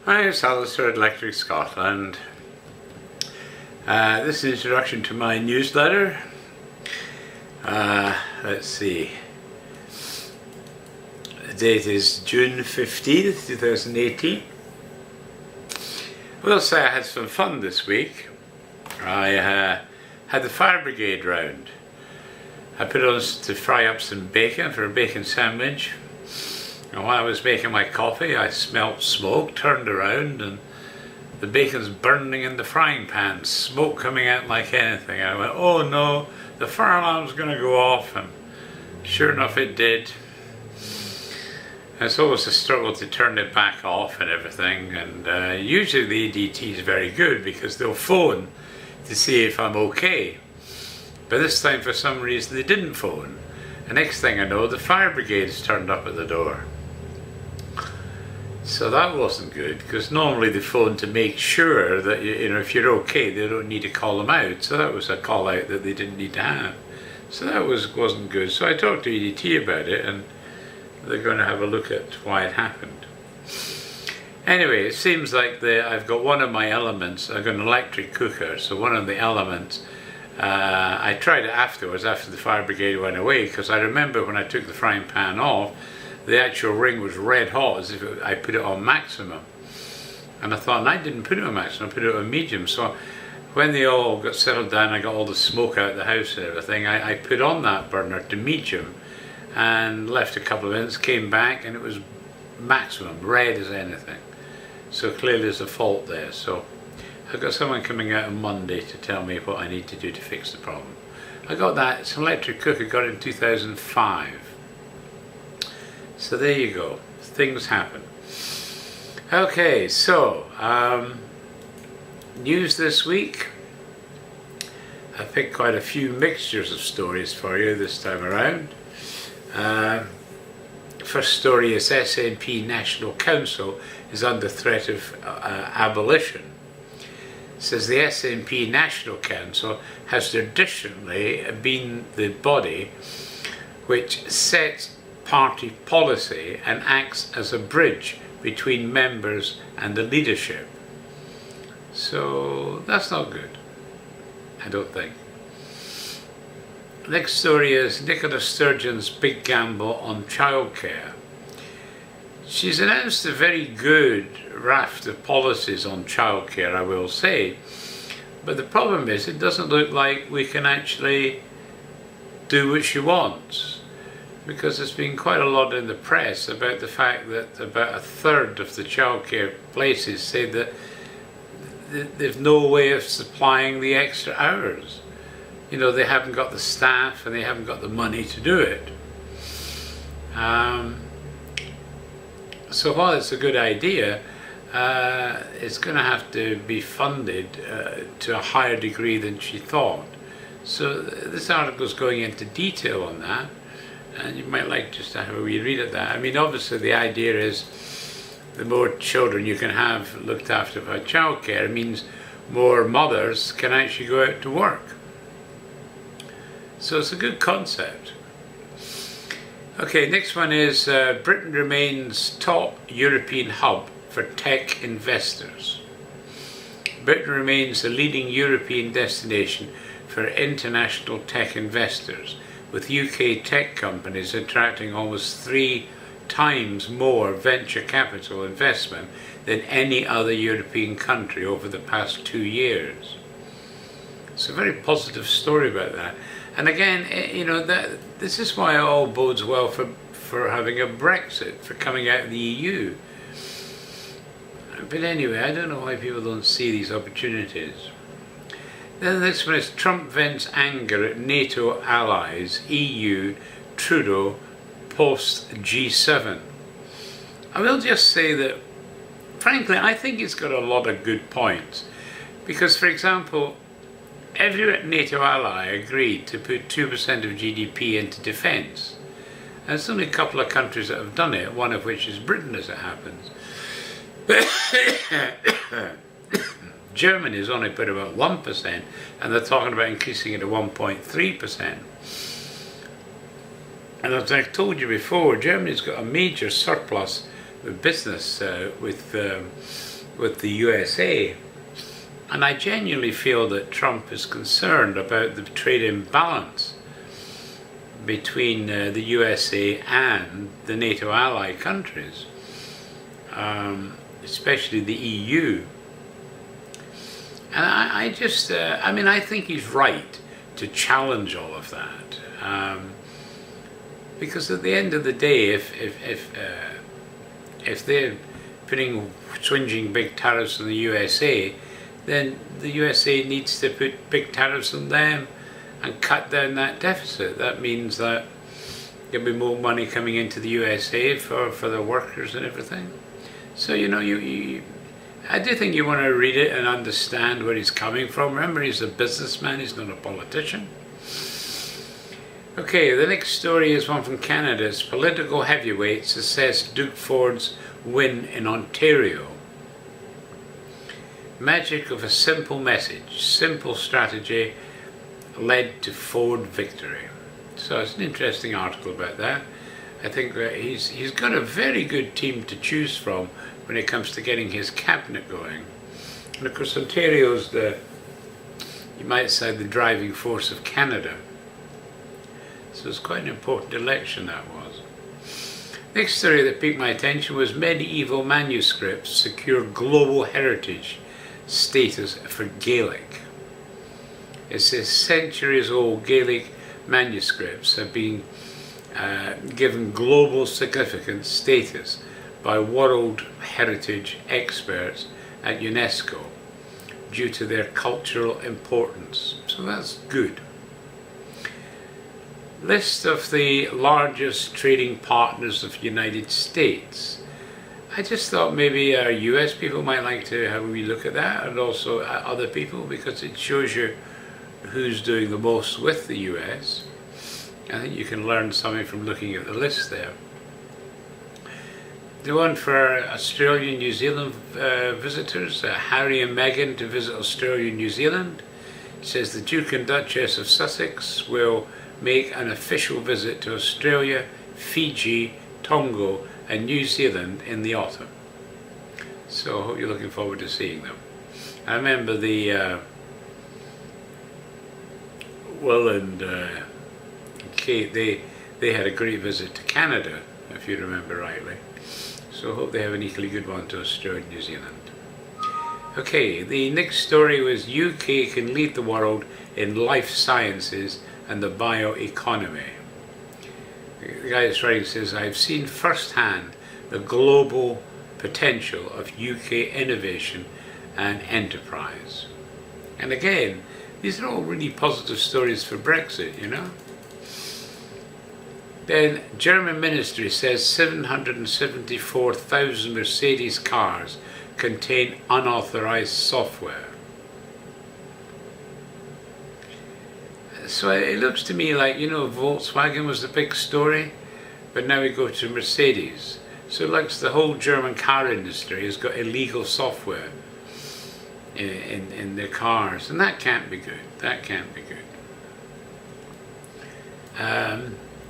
Hi, it's Alistair at Electric Scotland. This is an introduction to my newsletter. Let's see. The date is June 15th, 2018. I will say I had some fun this week. I had the fire brigade round. I put on to fry up some bacon for a bacon sandwich. And while I was making my coffee, I smelt smoke, turned around, and the bacon's burning in the frying pan, smoke coming out like anything. I went, oh no, the fire alarm's going to go off, and sure enough it did. And it's always a struggle to turn it back off and everything, and usually the ADT is very good because they'll phone to see if I'm okay. But this time for some reason they didn't phone. The next thing I know, the fire brigade has turned up at the door. So that wasn't good, because normally they phone to make sure that if you're okay, they don't need to call them out. So that was a call out that they didn't need to have. So that wasn't good. So I talked to ADT about it, and they're going to have a look at why it happened. Anyway, it seems like I've got one of my elements. I've got an electric cooker, so one of the elements. I tried it afterwards, after the fire brigade went away, because I remember when I took the frying pan off, the actual ring was red hot, as if I put it on maximum. And I thought, and I didn't put it on maximum, I put it on medium. So when they all got settled down, I got all the smoke out of the house and everything, I put on that burner to medium and left a couple of minutes, came back, and it was maximum, red as anything. So clearly there's a fault there. So I've got someone coming out on Monday to tell me what I need to do to fix the problem. I got that, it's an electric cooker, got it in 2005. So there you go, things happen. Okay, so news this week. I picked quite a few mixtures of stories for you this time around. First story is SNP National Council is under threat of abolition. It says the SNP National Council has traditionally been the body which sets party policy and acts as a bridge between members and the leadership. So that's not good, I don't think. Next story is Nicola Sturgeon's big gamble on childcare. She's announced a very good raft of policies on childcare, I will say, but the problem is it doesn't look like we can actually do what she wants, because there's been quite a lot in the press about the fact that about a third of the childcare places say that they've no way of supplying the extra hours. They haven't got the staff and they haven't got the money to do it. So while it's a good idea, it's going to have to be funded to a higher degree than she thought. So this article is going into detail on that, and you might like just to have a wee read at that. I mean, obviously the idea is the more children you can have looked after by childcare means more mothers can actually go out to work. So it's a good concept. Okay, next one is Britain remains top European hub for tech investors. Britain remains the leading European destination for international tech investors, with UK tech companies attracting almost 3 times more venture capital investment than any other European country over the past 2 years. It's a very positive story about that. And again, this is why it all bodes well for having a Brexit, for coming out of the EU. But anyway, I don't know why people don't see these opportunities. Then this one is Trump vents anger at NATO allies, EU, Trudeau, post G7. I will just say that, frankly, I think it's got a lot of good points. Because, for example, every NATO ally agreed to put 2% of GDP into defence. And it's only a couple of countries that have done it, one of which is Britain, as it happens. Germany's only put about 1%, and they're talking about increasing it to 1.3%. And as I told you before, Germany's got a major surplus business with the USA. And I genuinely feel that Trump is concerned about the trade imbalance between the USA and the NATO ally countries, especially the EU. And I just, I think he's right to challenge all of that. Because at the end of the day, if they're putting swinging big tariffs on the USA, then the USA needs to put big tariffs on them and cut down that deficit. That means that there'll be more money coming into the USA for the workers and everything. So, I do think you want to read it and understand where he's coming from. Remember, he's a businessman, he's not a politician. Okay, the next story is one from Canada. It's political heavyweights assess Doug Ford's win in Ontario. Magic of a simple message, simple strategy led to Ford victory. So it's an interesting article about that. I think that he's got a very good team to choose from when it comes to getting his cabinet going. And of course Ontario's you might say, the driving force of Canada. So it's quite an important election that was. Next story that piqued my attention was medieval manuscripts secure global heritage status for Gaelic. It says centuries-old Gaelic manuscripts have been given global significance status by World Heritage experts at UNESCO due to their cultural importance. So that's good. List of the largest trading partners of the United States. I just thought maybe our US people might like to have a wee look at that, and also other people, because it shows you who's doing the most with the US. I think you can learn something from looking at the list there. The one for Australia and New Zealand visitors, Harry and Meghan to visit Australia and New Zealand. It says the Duke and Duchess of Sussex will make an official visit to Australia, Fiji, Tonga and New Zealand in the autumn. So I hope you're looking forward to seeing them. I remember the Will and Kate, they had a great visit to Canada, if you remember rightly. So I hope they have an equally good one to Australia and New Zealand. Okay, the next story was UK can lead the world in life sciences and the bioeconomy. The guy that's writing says, I've seen firsthand the global potential of UK innovation and enterprise. And again, these are all really positive stories for Brexit, you know. Then German ministry says 774,000 Mercedes cars contain unauthorized software. So it looks to me like, Volkswagen was the big story, but now we go to Mercedes. So it looks the whole German car industry has got illegal software in their cars, and that can't be good. That can't be good.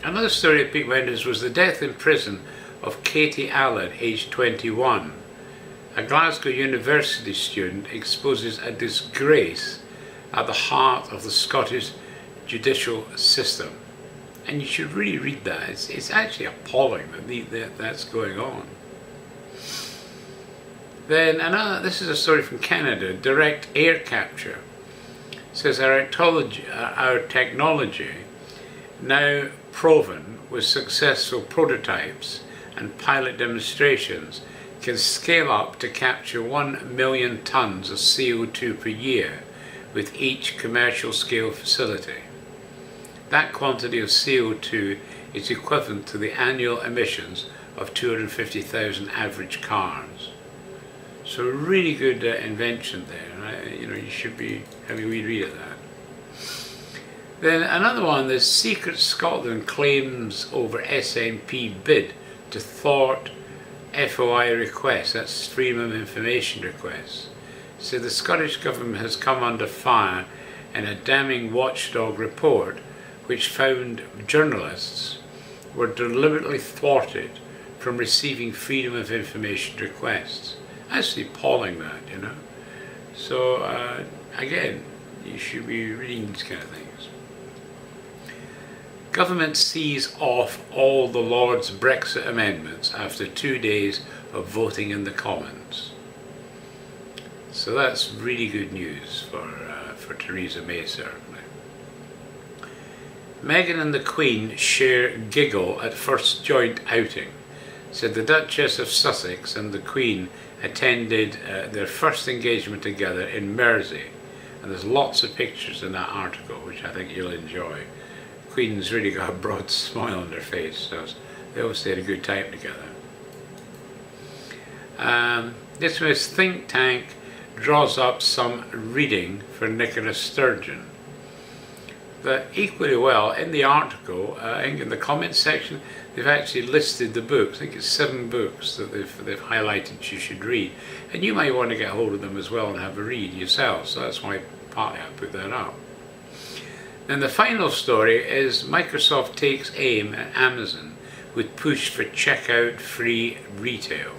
Another story at Peak Wenders was the death in prison of Katie Allen, aged 21. A Glasgow University student exposes a disgrace at the heart of the Scottish judicial system. And you should really read that. It's actually appalling that that's going on. Then this is a story from Canada. Direct air capture. It says our technology, now proven with successful prototypes and pilot demonstrations, can scale up to capture 1 million tons of CO2 per year with each commercial scale facility. That quantity of CO2 is equivalent to the annual emissions of 250,000 average cars. So a really good invention there. You should be having a wee read of that. Then another one, the Secret Scotland claims over SNP bid to thwart FOI requests, that's Freedom of Information requests. So the Scottish Government has come under fire in a damning watchdog report which found journalists were deliberately thwarted from receiving freedom of information requests. Actually appalling, that, you know. So again, you should be reading these kind of things. Government sees off all the Lord's Brexit amendments after 2 days of voting in the Commons. So that's really good news for Theresa May, certainly. Meghan and the Queen share giggle at first joint outing. Said the Duchess of Sussex and the Queen attended their first engagement together in Mersey. And there's lots of pictures in that article, which I think you'll enjoy. The Queen's really got a broad smile on her face, so they obviously had a good time together. This was think tank draws up some reading for Nicola Sturgeon. But equally well, in the article, I think in the comments section, they've actually listed the books. I think it's 7 books that they've highlighted you should read. And you might want to get hold of them as well and have a read yourself. So that's why partly I put that up. Then the final story is Microsoft takes aim at Amazon with push for checkout free retail.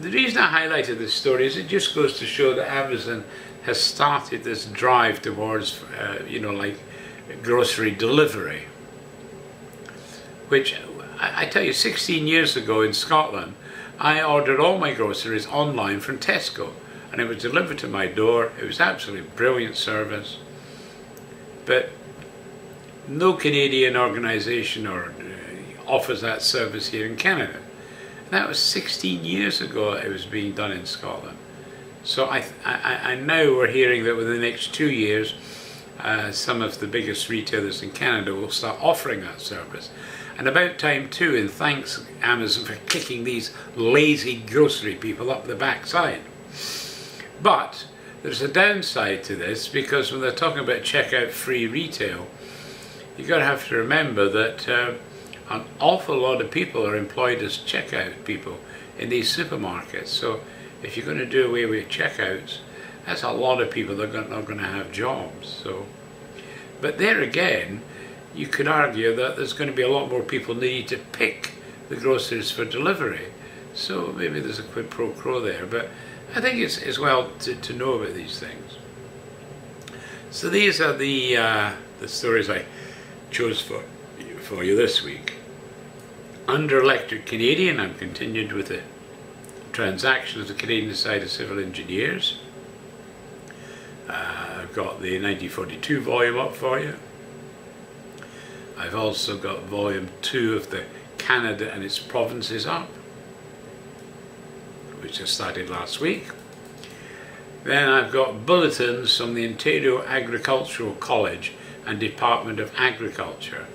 The reason I highlighted this story is it just goes to show that Amazon has started this drive towards, like grocery delivery. Which, I tell you, 16 years ago in Scotland, I ordered all my groceries online from Tesco, and it was delivered to my door. It was absolutely brilliant service. But no Canadian organisation offers that service here in Canada. And that was 16 years ago it was being done in Scotland. So I now we're hearing that within the next 2 years, some of the biggest retailers in Canada will start offering that service. And about time too, and thanks Amazon for kicking these lazy grocery people up the backside. But there's a downside to this, because when they're talking about checkout free retail, you've got to have to remember that an awful lot of people are employed as checkout people in these supermarkets. So if you're going to do away with checkouts, that's a lot of people that are not going to have jobs. So, but there again, you could argue that there's going to be a lot more people needing to pick the groceries for delivery. So maybe there's a quid pro quo there. But I think it's well to know about these things. So these are the stories I chose for you this week. Under Electric Canadian, I've continued with the transaction of the Canadian Society of Civil Engineers. I've got the 1942 volume up for you. I've also got volume 2 of the Canada and its Provinces up, which I started last week. Then I've got bulletins from the Ontario Agricultural College and Department of Agriculture.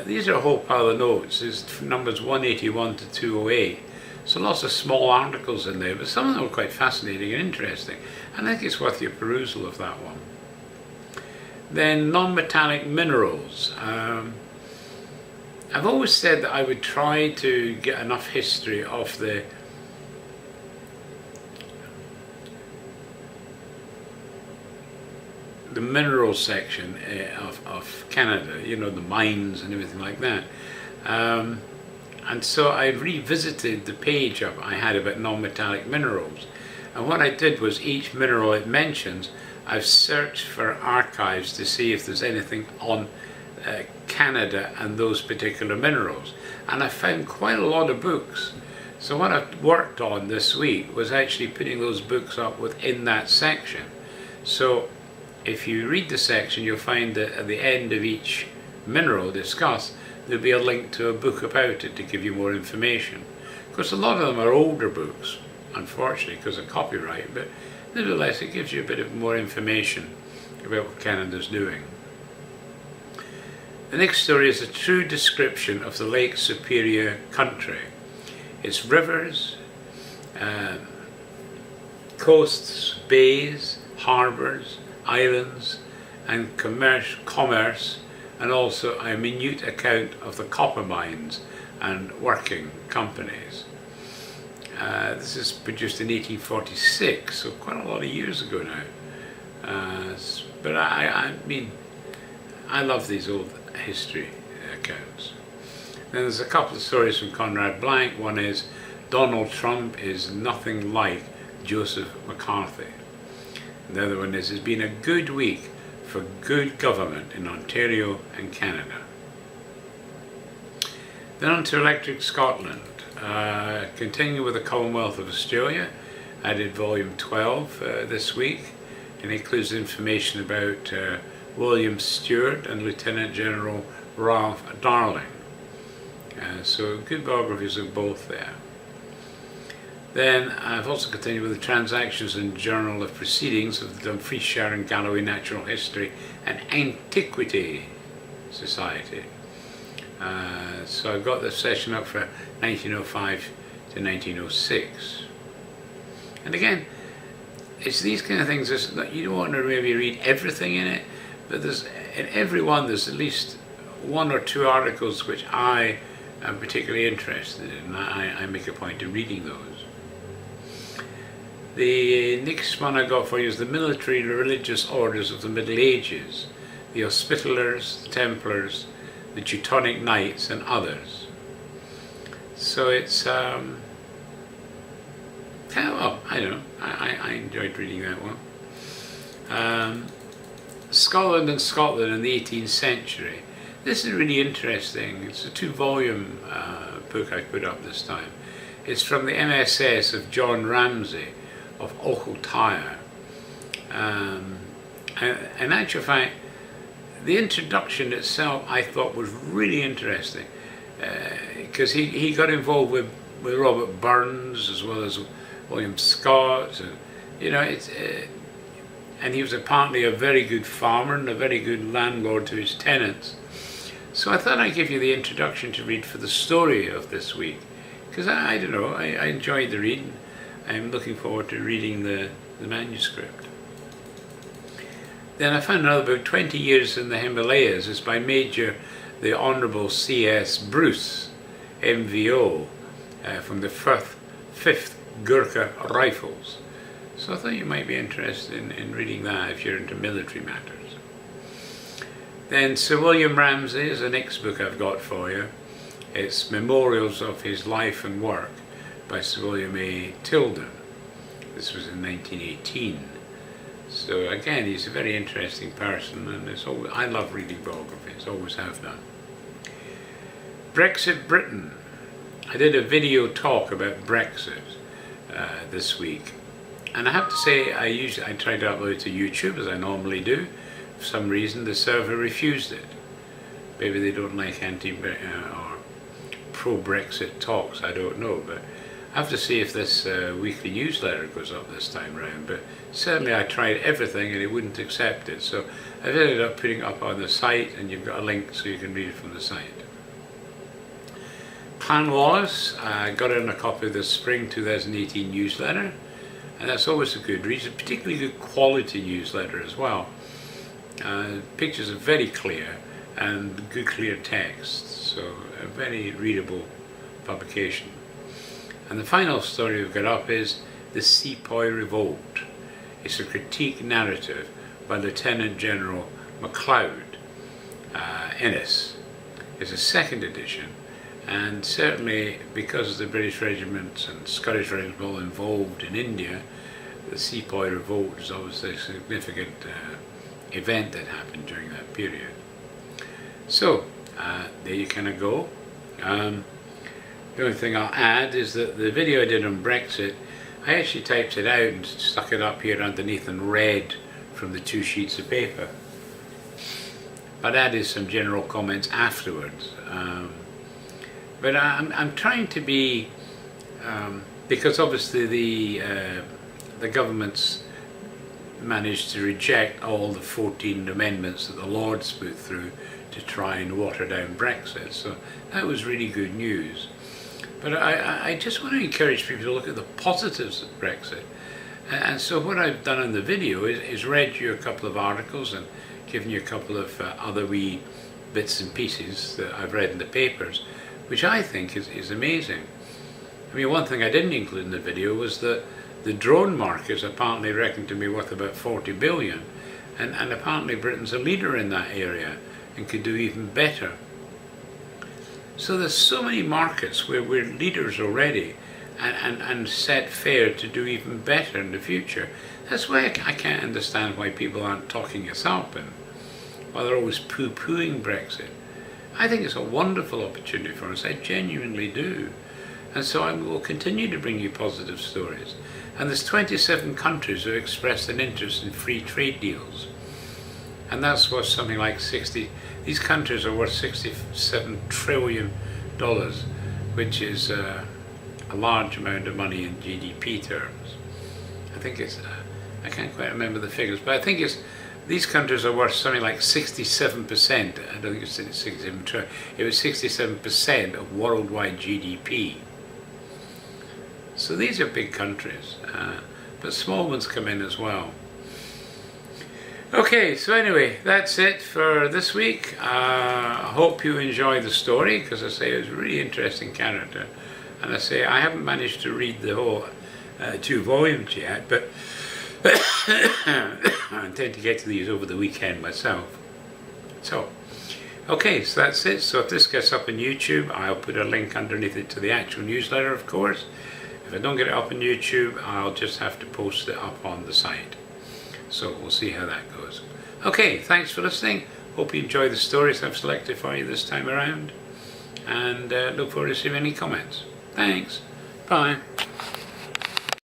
These are a whole pile of notes. There's numbers 181 to 208. So lots of small articles in there, but some of them are quite fascinating and interesting. And I think it's worth your perusal of that one. Then non-metallic minerals. I've always said that I would try to get enough history of the mineral section of Canada, you know, the mines and everything like that. And so I revisited the page I had about non-metallic minerals. And what I did was each mineral it mentions, I've searched for archives to see if there's anything on Canada and those particular minerals. And I found quite a lot of books. So what I've worked on this week was actually putting those books up within that section. So if you read the section, you'll find that at the end of each mineral discussed, there'll be a link to a book about it to give you more information. Of course, a lot of them are older books, unfortunately, because of copyright, but nevertheless, it gives you a bit of more information about what Canada's doing. The next story is a true description of the Lake Superior country. It's rivers, coasts, bays, harbours, islands, and commerce, and also a minute account of the copper mines and working companies. This is produced in 1846, so quite a lot of years ago now. But I mean, I love these old history accounts. Then there's a couple of stories from Conrad Blank. One is Donald Trump is nothing like Joseph McCarthy. The other one is, it's been a good week for good government in Ontario and Canada. Then on to Electric Scotland. Continuing with the Commonwealth of Australia, I did volume 12 this week. It includes information about William Stewart and Lieutenant General Ralph Darling. So good biographies of both there. Then I've also continued with the Transactions and Journal of Proceedings of the Dumfriesshire and Galloway Natural History and Antiquity Society. So I've got this session up for 1905 to 1906. And again, it's these kind of things that you don't want to maybe read everything in it, but in every one there's at least one or two articles which I am particularly interested in, and I make a point of reading those. The next one I got for you is the Military Religious Orders of the Middle Ages, the Hospitallers, the Templars, the Teutonic Knights, and others. So it's, well, I don't know, I enjoyed reading that one. Scotland and Scotland in the 18th century. This is really interesting. It's a 2-volume book I put up this time. It's from the MSS of John Ramsay of Ochiltyre. In actual fact, the introduction itself I thought was really interesting, because he got involved with Robert Burns as well as William Scott, and you know, and he was apparently a very good farmer and a very good landlord to his tenants. So I thought I'd give you the introduction to read for the story of this week, because I don't know, I enjoyed the reading. I'm looking forward to reading the manuscript. Then I found another book, 20 Years in the Himalayas. It's by Major the Honourable C.S. Bruce, MVO, from the 5th Gurkha Rifles. So I thought you might be interested in reading that if you're into military matters. Then Sir William Ramsay is the next book I've got for you. It's Memorials of His Life and Work by Sir William A. Tilden. This was in 1918. So again, he's a very interesting person, and I love reading biographies, always have done. Brexit Britain. I did a video talk about Brexit this week, and I have to say I tried to upload it to YouTube as I normally do. For some reason the server refused it. Maybe they don't like or pro-Brexit talks, I don't know, but I have to see if this weekly newsletter goes up this time round. But certainly I tried everything and it wouldn't accept it, so I've ended up putting it up on the site, and you've got a link so you can read it from the site. Clan Wallace, I got in a copy of the Spring 2018 newsletter, and that's always a good read. It's a particularly good quality newsletter as well. Pictures are very clear and good clear text, so a very readable publication. And the final story we've got up is The Sepoy Revolt. It's a critique narrative by Lieutenant General MacLeod Innes. It's a second edition, and certainly because the British regiments and Scottish regiments were all involved in India, the Sepoy Revolt is obviously a significant event that happened during that period. So there you kind of go. The only thing I'll add is that the video I did on Brexit, I actually typed it out and stuck it up here underneath and read from the 2 sheets of paper. But added some general comments afterwards. But I'm trying to be, because obviously the government's managed to reject all the 14 amendments that the Lords put through to try and water down Brexit. So that was really good news. But I just want to encourage people to look at the positives of Brexit. And so what I've done in the video is read you a couple of articles and given you a couple of other wee bits and pieces that I've read in the papers, which I think is amazing. I mean, one thing I didn't include in the video was that the drone market is apparently reckoned to be worth about 40 billion, and apparently Britain's a leader in that area and could do even better. So there's so many markets where we're leaders already and set fair to do even better in the future. That's why I can't understand why people aren't talking us up and why they're always poo-pooing Brexit. I think it's a wonderful opportunity for us. I genuinely do. And so I will continue to bring you positive stories. And there's 27 countries who expressed an interest in free trade deals. And that's worth something like these countries are worth $67 trillion, which is a large amount of money in GDP terms. I think it's, I can't quite remember the figures, but I think these countries are worth something like 67%, I don't think it's 67 trillion, it was 67% of worldwide GDP. So these are big countries, but small ones come in as well. Okay, so anyway, that's it for this week. I hope you enjoy the story, because I say it was a really interesting character. And I say I haven't managed to read the whole 2 volumes yet, but I intend to get to these over the weekend myself. So, okay, so that's it. So if this gets up on YouTube, I'll put a link underneath it to the actual newsletter, of course. If I don't get it up on YouTube, I'll just have to post it up on the site. So we'll see how that goes. Okay, thanks for listening. Hope you enjoy the stories I've selected for you this time around. And look forward to seeing any comments. Thanks. Bye.